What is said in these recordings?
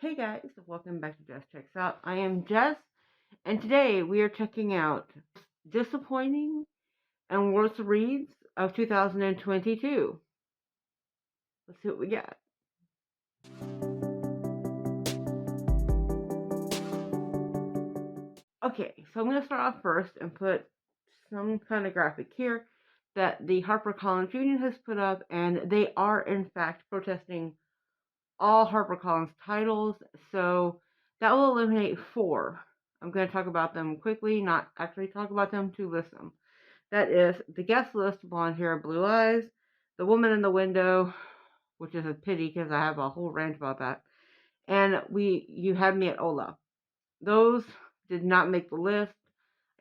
Hey guys, welcome back to Jess Checks Out. I am Jess, and today we are checking out disappointing and worst reads of 2022. Let's see what we got. Okay, so I'm going to start off first and put some kind of graphic here that the HarperCollins Union has put up, and they are in fact protesting all HarperCollins titles, so that will eliminate 4. I'm going to talk about them quickly, not actually talk about them, to list them. That is The Guest List, Blonde Hair, Blue Eyes, The Woman in the Window, which is a pity because I have a whole rant about that, and You Had Me at Ola. Those did not make the list.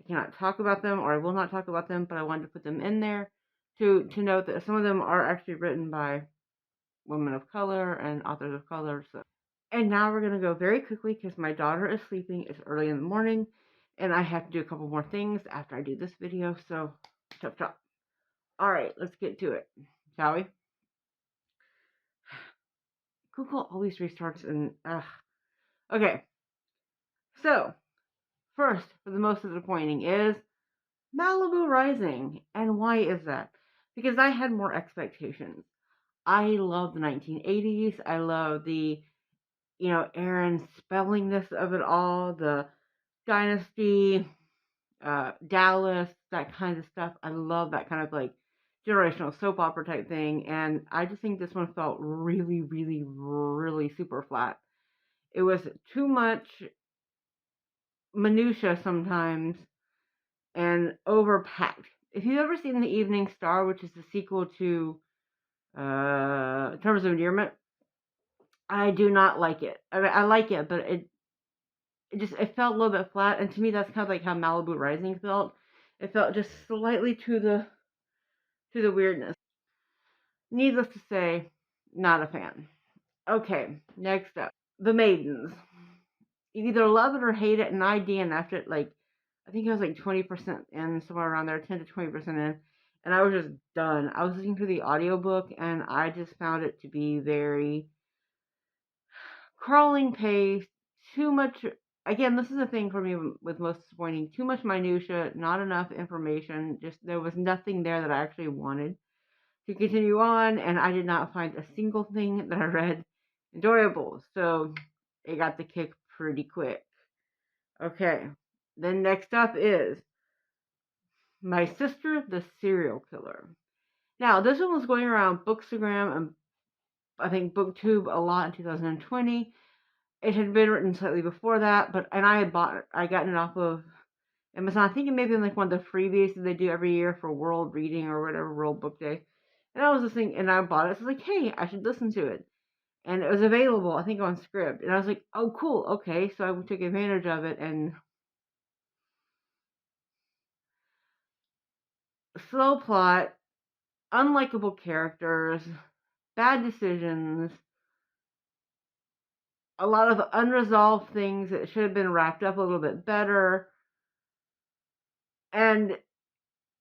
I cannot talk about them, or I will not talk about them, but I wanted to put them in there to note that some of them are actually written by women of color and authors of color. And now we're going to go very quickly because my daughter is sleeping. It's early in the morning, and I have to do a couple more things after I do this video, so chop chop. All right, let's get to it, shall we? Google always restarts and okay. So, first, for the most disappointing is Malibu Rising. And why is that? Because I had more expectations. I love the 1980s. I love the, Aaron spellingness of it all, the Dynasty, Dallas, that kind of stuff. I love that kind of like generational soap opera type thing, and I just think this one felt really, really, really super flat. It was too much minutia sometimes and overpacked. If you've ever seen The Evening Star, which is the sequel to Terms of Endearment, I do not like it. I mean, I like it, but it felt a little bit flat, and to me that's kind of like how Malibu Rising felt. It felt just slightly to the weirdness. Needless to say, not a fan. Okay, next up, The Maidens. You either love it or hate it, and I DNF'd it like, I think it was like 20% in, somewhere around there, 10 to 20% in, and I was just done. I was listening to the audiobook, and I just found it to be very crawling pace, too much. Again, this is the thing for me with most disappointing. Too much minutia, not enough information. Just there was nothing there that I actually wanted to continue on, and I did not find a single thing that I read enjoyable. So it got the kick pretty quick. Okay, then next up is My Sister, the Serial Killer. Now, this one was going around Bookstagram and I think BookTube a lot in 2020. It had been written slightly before that, and I had gotten it off of Amazon. I think it may have been like one of the freebies that they do every year for World Reading or whatever, World Book Day. And I was listening, and I bought it. So I was like, hey, I should listen to it. And it was available, I think, on Scribd. And I was like, oh, cool, okay. So I took advantage of it, and slow plot, unlikable characters, bad decisions, a lot of unresolved things that should have been wrapped up a little bit better. And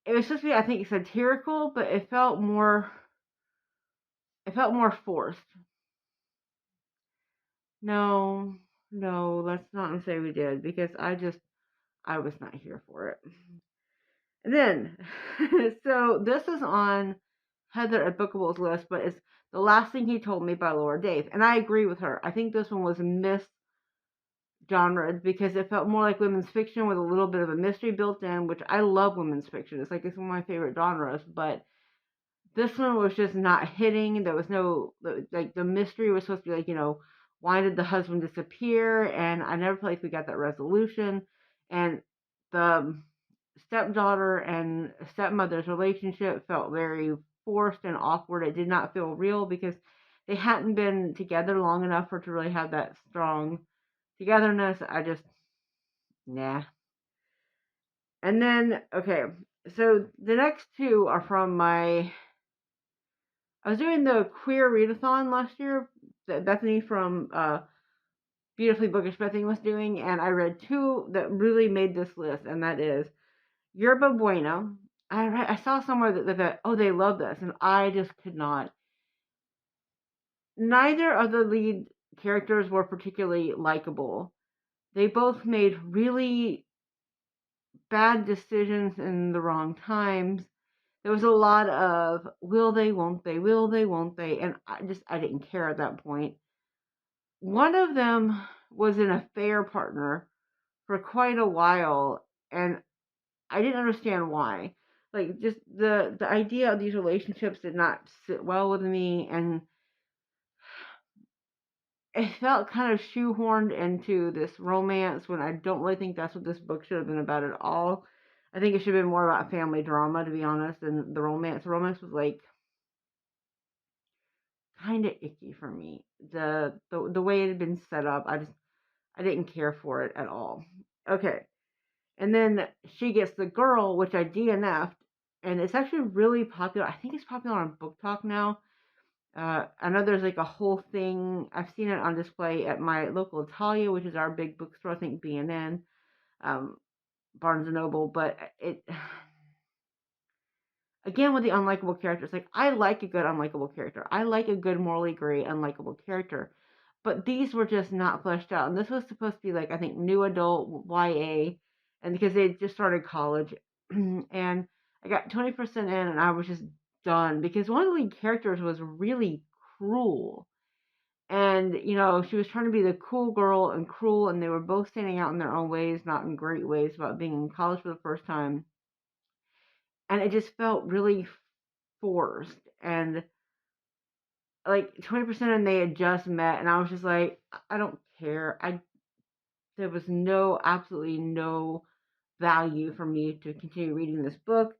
it was supposed to be, I think, satirical, but it felt more forced. No, let's not say we did, because I was not here for it. And then, so this is on Heather at Bookable's list, but it's The Last Thing He Told Me by Laura Dave. And I agree with her. I think this one was mis-genred because it felt more like women's fiction with a little bit of a mystery built in, which I love women's fiction. It's one of my favorite genres, but this one was just not hitting. There was no, like, the mystery was supposed to be like, why did the husband disappear? And I never felt like we got that resolution. And the stepdaughter and stepmother's relationship felt very forced and awkward. It did not feel real because they hadn't been together long enough for it to really have that strong togetherness. I just, nah. And then, okay, so the next two are from I was doing the queer readathon last year that Bethany from Beautifully Bookish Bethany was doing, and I read 2 that really made this list, and that is Yerba Buena. I saw somewhere that they love this, and I just could not. Neither of the lead characters were particularly likable. They both made really bad decisions in the wrong times. There was a lot of will they, won't they, and I didn't care at that point. One of them was an affair partner for quite a while, and I didn't understand why. Like, just the idea of these relationships did not sit well with me, and it felt kind of shoehorned into this romance when I don't really think that's what this book should have been about at all. I think it should have been more about family drama, to be honest, than the romance. The romance was like kind of icky for me. The way it had been set up, I didn't care for it at all. Okay, and then she gets the girl, which I DNF'd, and it's actually really popular. I think it's popular on Book Talk now. I know there's like a whole thing. I've seen it on display at my local Italia, which is our big bookstore. I think B&N, Barnes and Noble. But it again with the unlikable characters. Like, I like a good unlikable character. I like a good morally gray unlikable character. But these were just not fleshed out. And this was supposed to be like, I think, new adult YA, and because they just started college, and I got 20% in, and I was just done because one of the lead characters was really cruel. And, she was trying to be the cool girl and cruel, and they were both standing out in their own ways, not in great ways, about being in college for the first time. And it just felt really forced. And like 20%, and they had just met, and I was just like, I don't care. There was absolutely no value for me to continue reading this book.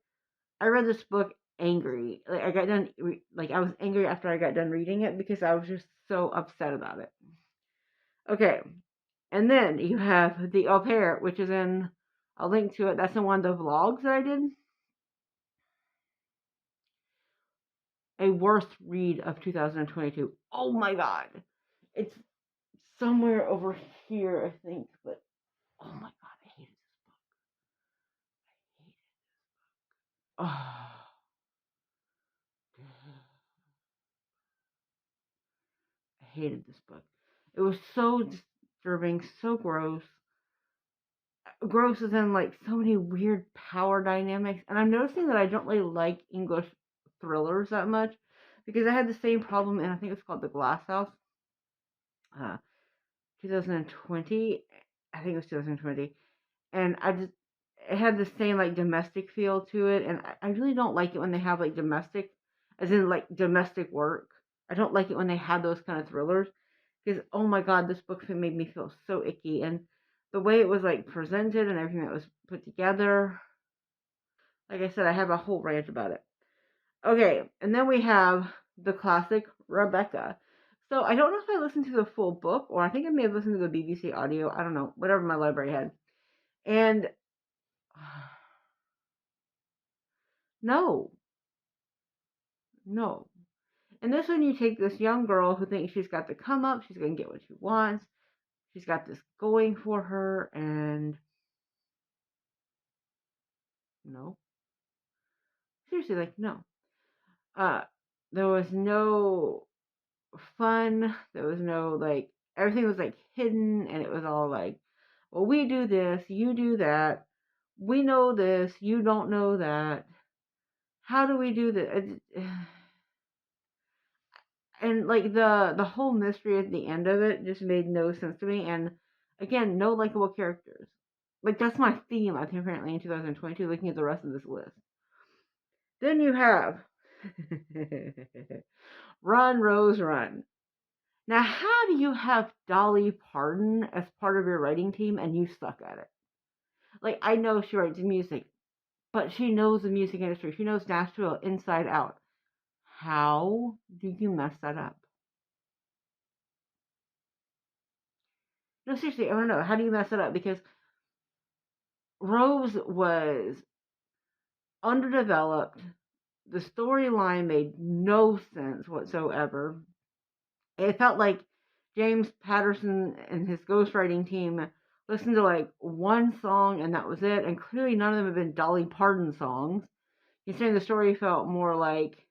I read this book angry. Like, I got done, like, I was angry after I got done reading it because I was just so upset about it. Okay, and then you have The Au Pair, which is in, I'll link to it. That's in one of the vlogs that I did. A worst read of 2022. Oh my god. It's somewhere over here, I think, but oh my god, I hated this book. Oh, I hated this book. It was so disturbing, so gross. Gross is in like so many weird power dynamics, and I'm noticing that I don't really like English thrillers that much because I had the same problem, and I think it's called The Glass House, uh, 2020. I think it was 2020, and it had the same like domestic feel to it, and I really don't like it when they have like domestic, as in like domestic work. I don't like it when they have those kind of thrillers because oh my god, this book made me feel so icky, and the way it was like presented and everything that was put together. Like I said, I have a whole rant about it. Okay, and then we have the classic Rebecca. So I don't know if I listened to the full book, or I think I may have listened to the BBC audio. I don't know, whatever my library had. And no, no. And this one, you take this young girl who thinks she's got the come up, she's going to get what she wants, she's got this going for her, and no. Seriously, like, no. Uh, there was no fun, there was no, like, everything was, like, hidden, and it was all like, well, we do this, you do that, we know this, you don't know that, how do we do this? And like the whole mystery at the end of it just made no sense to me. And again, no likable characters. Like, that's my theme, I think, apparently in 2022. Looking at the rest of this list, then you have Run Rose Run. Now, how do you have Dolly Parton as part of your writing team and you suck at it? Like, I know she writes music, but she knows the music industry. She knows Nashville inside out. How do you mess that up? No, seriously, I don't know. How do you mess it up? Because Rose was underdeveloped. The storyline made no sense whatsoever. It felt like James Patterson and his ghostwriting team listened to like one song and that was it. And clearly none of them have been Dolly Parton songs. He's saying the story felt more like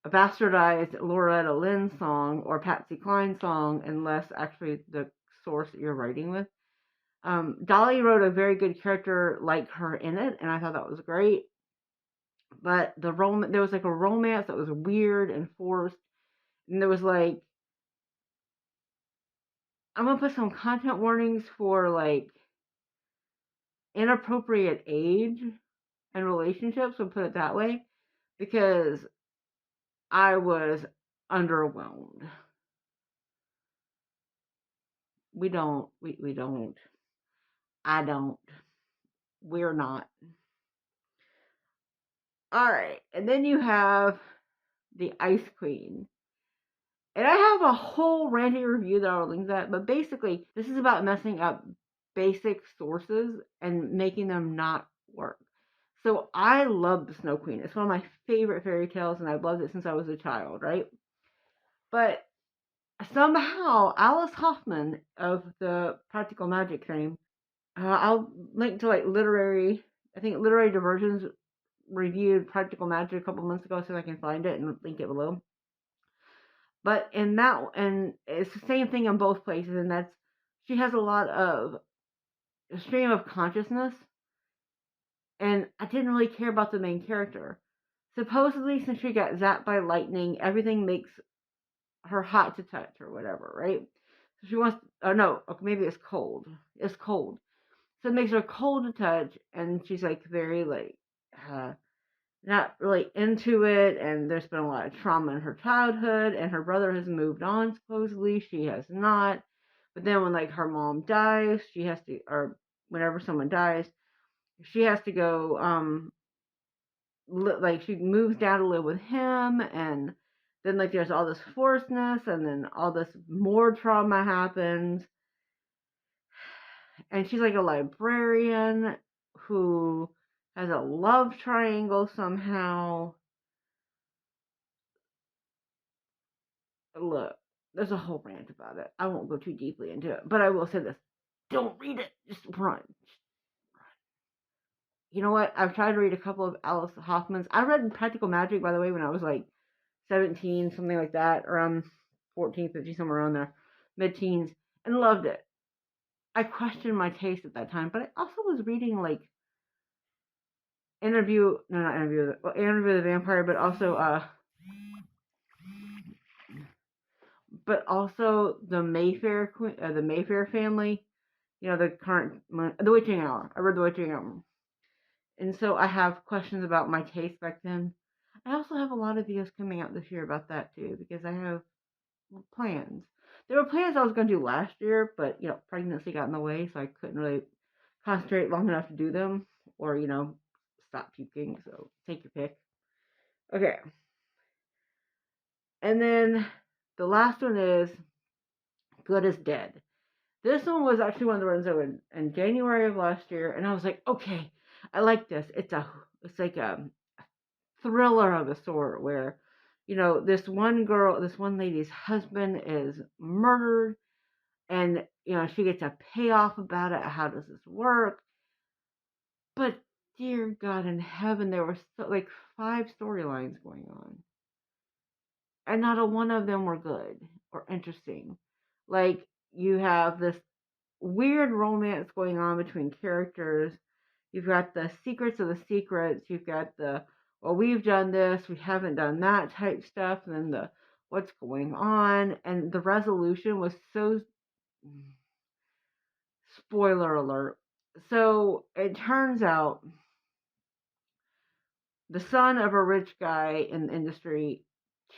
a bastardized Loretta Lynn song or Patsy Cline song, unless actually the source that you're writing with. Dolly wrote a very good character like her in it, and I thought that was great. But there was like a romance that was weird and forced, and there was like, I'm gonna put some content warnings for like inappropriate age and relationships, we'll put it that way, because I was underwhelmed. We don't, I don't, we're not. Alright, and then you have the Ice Queen. And I have a whole ranty review that I'll link that, but basically, this is about messing up basic sources and making them not work. So I love the Snow Queen. It's one of my favorite fairy tales, and I've loved it since I was a child, right? But somehow, Alice Hoffman of the Practical Magic fame, I'll link to like I think Literary Diversions reviewed Practical Magic a couple months ago, so I can find it and link it below. But in that, and it's the same thing in both places, and that's, she has a lot of stream of consciousness, and I didn't really care about the main character. Supposedly, since she got zapped by lightning, everything makes her hot to touch or whatever, right? So she wants, oh no, okay, maybe it's cold. It's cold. So it makes her cold to touch, and she's like very like, not really into it, and there's been a lot of trauma in her childhood, and her brother has moved on, supposedly. She has not. But then when like her mom dies, she has to, or whenever someone dies, she has to go, like she moves down to live with him, and then like there's all this forcedness, and then all this more trauma happens. And she's like a librarian who has a love triangle somehow. Look, there's a whole rant about it. I won't go too deeply into it, but I will say this. Don't read it. Just run. You know what? I've tried to read a couple of Alice Hoffman's. I read Practical Magic, by the way, when I was like 17, something like that, around 14, 15, somewhere around there, mid-teens, and loved it. I questioned my taste at that time, but I also was reading like Interview with the Vampire, but also the Mayfair the Mayfair family. You know, the Witching Hour. I read the Witching Hour, and so I have questions about my taste back then. I also have a lot of videos coming out this year about that too, because I have plans. There were plans I was going to do last year, but you know, pregnancy got in the way, so I couldn't really concentrate long enough to do them, or you know, stop puking. So take your pick. Okay, and then the last one is Good as Dead. This one was actually one of the ones I went in January of last year, and I was like, okay, I like this. It's like a thriller of a sort where, you know, this one lady's husband is murdered, and you know she gets a payoff about it. How does this work? But dear God in heaven, there were like 5 storylines going on, and not a one of them were good or interesting. Like you have this weird romance going on between characters. You've got the secrets of the secrets. You've got the, well, we've done this, we haven't done that type stuff. And then the, what's going on. And the resolution was so, spoiler alert. So it turns out the son of a rich guy in the industry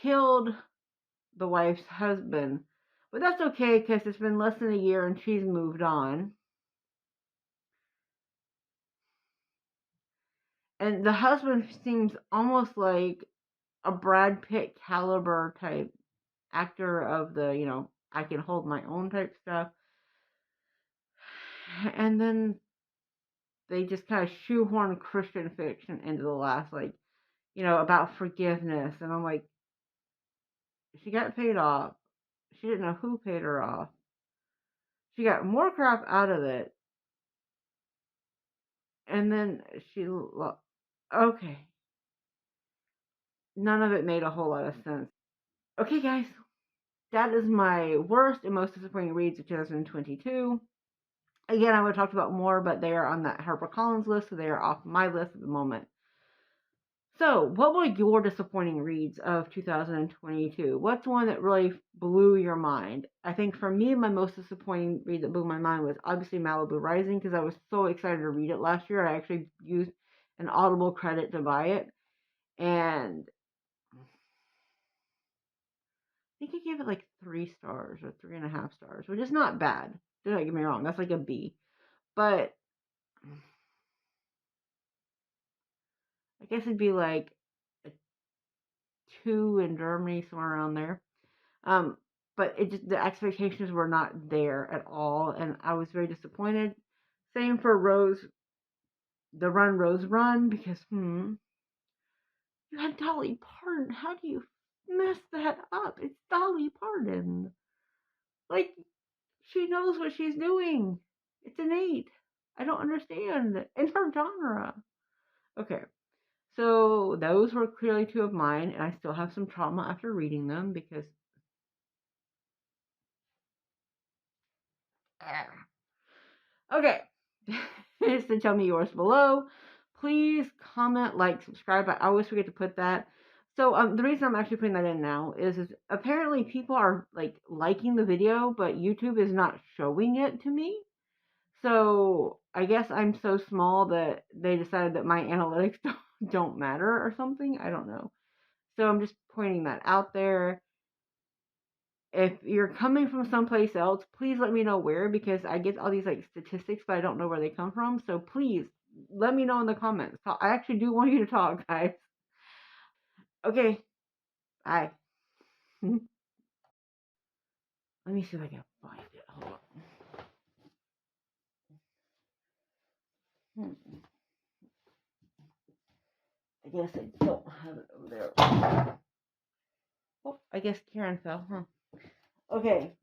killed the wife's husband. But that's okay because it's been less than a year and she's moved on. And the husband seems almost like a Brad Pitt caliber type actor of the, you know, I can hold my own type stuff. And then they just kind of shoehorn Christian fiction into the last, like, you know, about forgiveness. And I'm like, she got paid off. She didn't know who paid her off. She got more crap out of it. And then okay. none of it made a whole lot of sense. Okay, guys, that is my worst and most disappointing reads of 2022. Again, I would have talked about more, but they are on that HarperCollins list, so they are off my list at the moment. So, what were your disappointing reads of 2022? What's one that really blew your mind? I think for me, my most disappointing read that blew my mind was obviously Malibu Rising, because I was so excited to read it last year. I actually used an Audible credit to buy it, and I think I gave it like 3 stars or 3.5 stars, which is not bad. Do not get me wrong, that's like a B. But I guess it'd be like a 2 in Germany, somewhere around there. Um, but it just, the expectations were not there at all, and I was very disappointed. Same for Rose Run, because you had Dolly Parton. How do you mess that up? It's Dolly Parton. Like, she knows what she's doing. It's innate. I don't understand. In her genre. Okay. So those were clearly 2 of mine, and I still have some trauma after reading them because. Okay. So tell me yours below. Please comment, like, subscribe. I always forget to put that. So the reason I'm actually putting that in now is apparently people are like liking the video, but YouTube is not showing it to me. So I guess I'm so small that they decided that my analytics don't matter or something. I don't know. So I'm just pointing that out there. If you're coming from someplace else, please let me know where, because I get all these like statistics, but I don't know where they come from. So please let me know in the comments. I actually do want you to talk, guys. Okay, bye. Let me see if I can find it. Hold on. I guess I don't have it over there. Oh, I guess Karen fell, huh? Okay.